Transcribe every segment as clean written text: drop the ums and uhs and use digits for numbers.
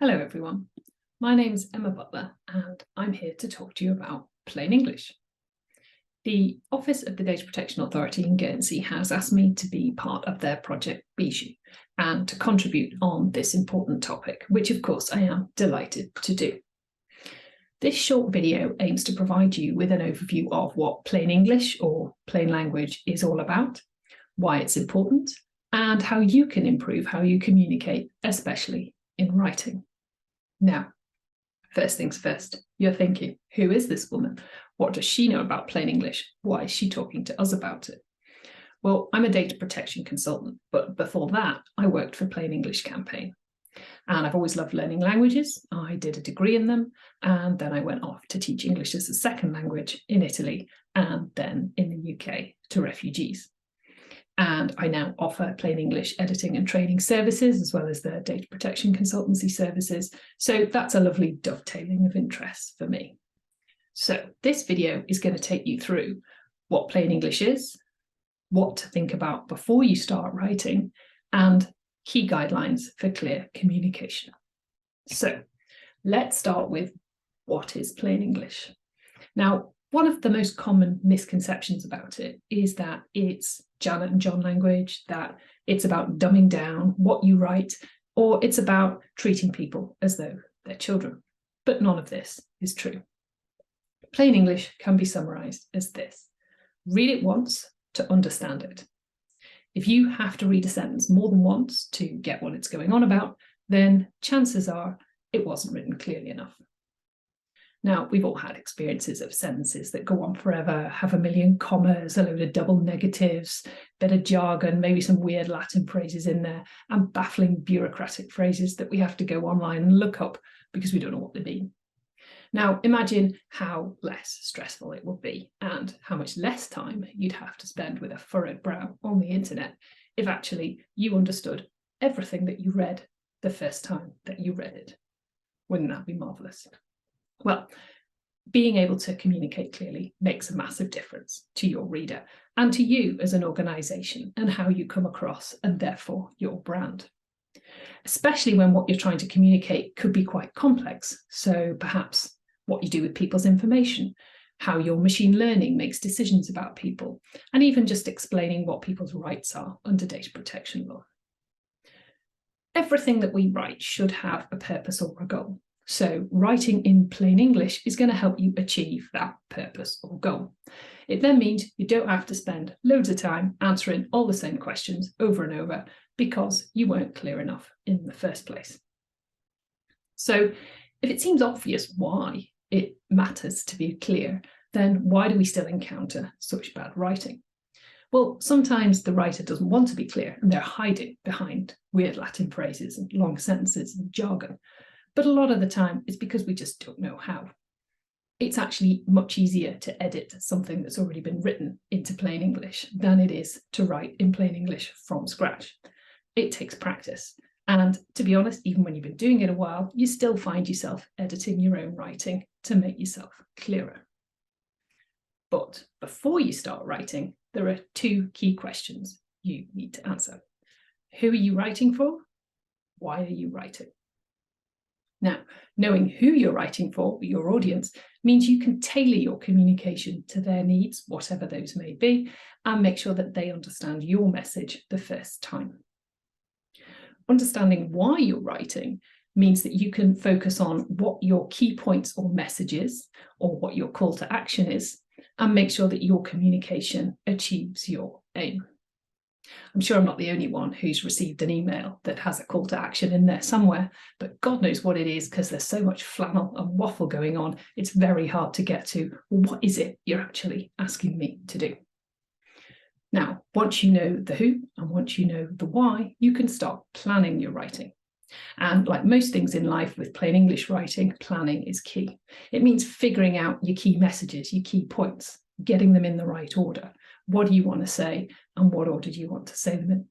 Hello everyone, my name is Emma Butler and I'm here to talk to you about plain English. The Office of the Data Protection Authority in Guernsey has asked me to be part of their Project Bijou and to contribute on this important topic, which of course I am delighted to do. This short video aims to provide you with an overview of what plain English or plain language is all about, why it's important, and how you can improve how you communicate, especially in writing. Now, first things first, you're thinking, who is this woman? What does she know about plain English? Why is she talking to us about it? Well, I'm a data protection consultant, but before that, I worked for Plain English Campaign. And I've always loved learning languages. I did a degree in them, and then I went off to teach English as a second language in Italy, and then in the UK to refugees. And I now offer plain English editing and training services, as well as the data protection consultancy services. So that's a lovely dovetailing of interests for me. So this video is going to take you through what plain English is, what to think about before you start writing, and key guidelines for clear communication. So let's start with what is plain English. Now, one of the most common misconceptions about it is that it's Janet and John language, that it's about dumbing down what you write, or it's about treating people as though they're children. But none of this is true. Plain English can be summarized as this: read it once to understand it. If you have to read a sentence more than once to get what it's going on about, then chances are it wasn't written clearly enough. Now, we've all had experiences of sentences that go on forever, have a million commas, a load of double negatives, bit of jargon, maybe some weird Latin phrases in there, and baffling bureaucratic phrases that we have to go online and look up because we don't know what they mean. Now, imagine how less stressful it would be and how much less time you'd have to spend with a furrowed brow on the internet if actually you understood everything that you read the first time that you read it. Wouldn't that be marvellous? Well, being able to communicate clearly makes a massive difference to your reader and to you as an organisation and how you come across and therefore your brand. Especially when what you're trying to communicate could be quite complex. So perhaps what you do with people's information, how your machine learning makes decisions about people, and even just explaining what people's rights are under data protection law. Everything that we write should have a purpose or a goal. So writing in plain English is going to help you achieve that purpose or goal. It then means you don't have to spend loads of time answering all the same questions over and over because you weren't clear enough in the first place. So if it seems obvious why it matters to be clear, then why do we still encounter such bad writing? Well, sometimes the writer doesn't want to be clear and they're hiding behind weird Latin phrases and long sentences and jargon. But a lot of the time, it's because we just don't know how. It's actually much easier to edit something that's already been written into plain English than it is to write in plain English from scratch. It takes practice. And to be honest, even when you've been doing it a while, you still find yourself editing your own writing to make yourself clearer. But before you start writing, there are two key questions you need to answer. Who are you writing for? Why are you writing? Now, knowing who you're writing for, your audience, means you can tailor your communication to their needs, whatever those may be, and make sure that they understand your message the first time. Understanding why you're writing means that you can focus on what your key points or messages, or what your call to action is, and make sure that your communication achieves your aim. I'm sure I'm not the only one who's received an email that has a call to action in there somewhere, but God knows what it is because there's so much flannel and waffle going on. It's very hard to get to, well, what is it you're actually asking me to do? Now, once you know the who and once you know the why, you can start planning your writing. And like most things in life with plain English writing, planning is key. It means figuring out your key messages, your key points, getting them in the right order. What do you want to say and what order do you want to say them in?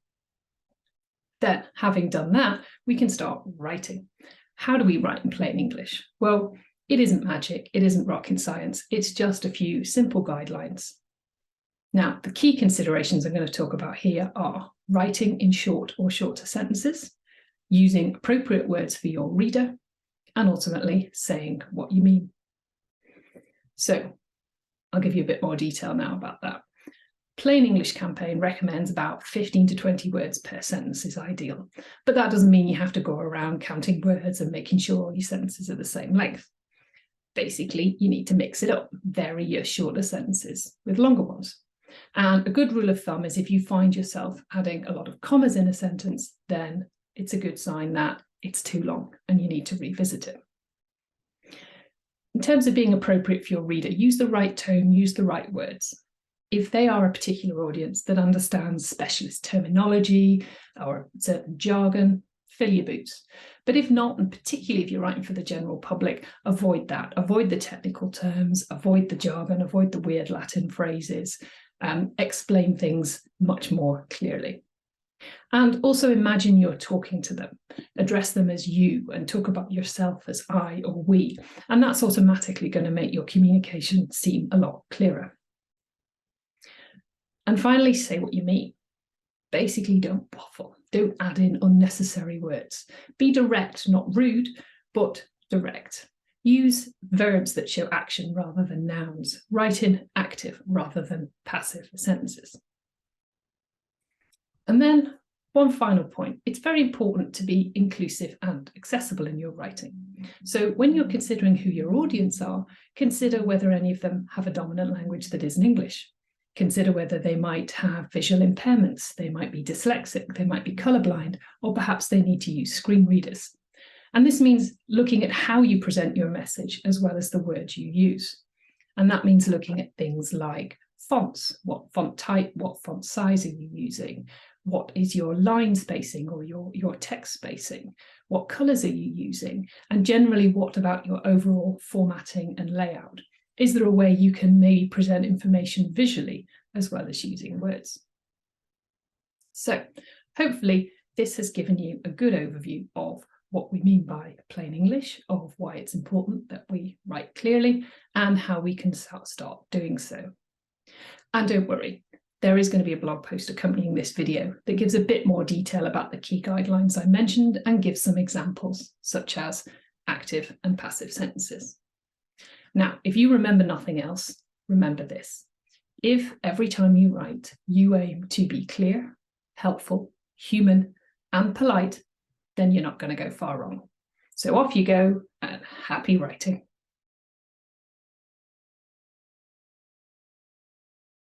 Then, having done that, we can start writing. How do we write in plain English? Well, it isn't magic, it isn't rocket science, it's just a few simple guidelines. Now, the key considerations I'm going to talk about here are writing in short or shorter sentences, using appropriate words for your reader, and ultimately saying what you mean. So I'll give you a bit more detail now about that. Plain English Campaign recommends about 15 to 20 words per sentence is ideal, but that doesn't mean you have to go around counting words and making sure all your sentences are the same length. Basically, you need to mix it up, vary your shorter sentences with longer ones. And a good rule of thumb is if you find yourself adding a lot of commas in a sentence, then it's a good sign that it's too long and you need to revisit it. In terms of being appropriate for your reader, use the right tone, use the right words. If they are a particular audience that understands specialist terminology or certain jargon, fill your boots. But if not, and particularly if you're writing for the general public, avoid that. Avoid the technical terms, avoid the jargon, avoid the weird Latin phrases, explain things much more clearly. And also imagine you're talking to them. Address them as you and talk about yourself as I or we. And that's automatically going to make your communication seem a lot clearer. And finally, say what you mean. Basically, don't waffle. Don't add in unnecessary words. Be direct, not rude, but direct. Use verbs that show action rather than nouns. Write in active rather than passive sentences. And then one final point. It's very important to be inclusive and accessible in your writing. So when you're considering who your audience are, consider whether any of them have a dominant language that isn't English. Consider whether they might have visual impairments, they might be dyslexic, they might be colourblind, or perhaps they need to use screen readers. And this means looking at how you present your message as well as the words you use. And that means looking at things like fonts, what font type, what font size are you using, what is your line spacing or your text spacing, what colours are you using, and generally what about your overall formatting and layout. Is there a way you can maybe present information visually as well as using words? So hopefully this has given you a good overview of what we mean by plain English, of why it's important that we write clearly and how we can start doing so. And don't worry, there is going to be a blog post accompanying this video that gives a bit more detail about the key guidelines I mentioned and gives some examples such as active and passive sentences. Now, if you remember nothing else, remember this. If every time you write, you aim to be clear, helpful, human, and polite, then you're not going to go far wrong. So off you go and happy writing.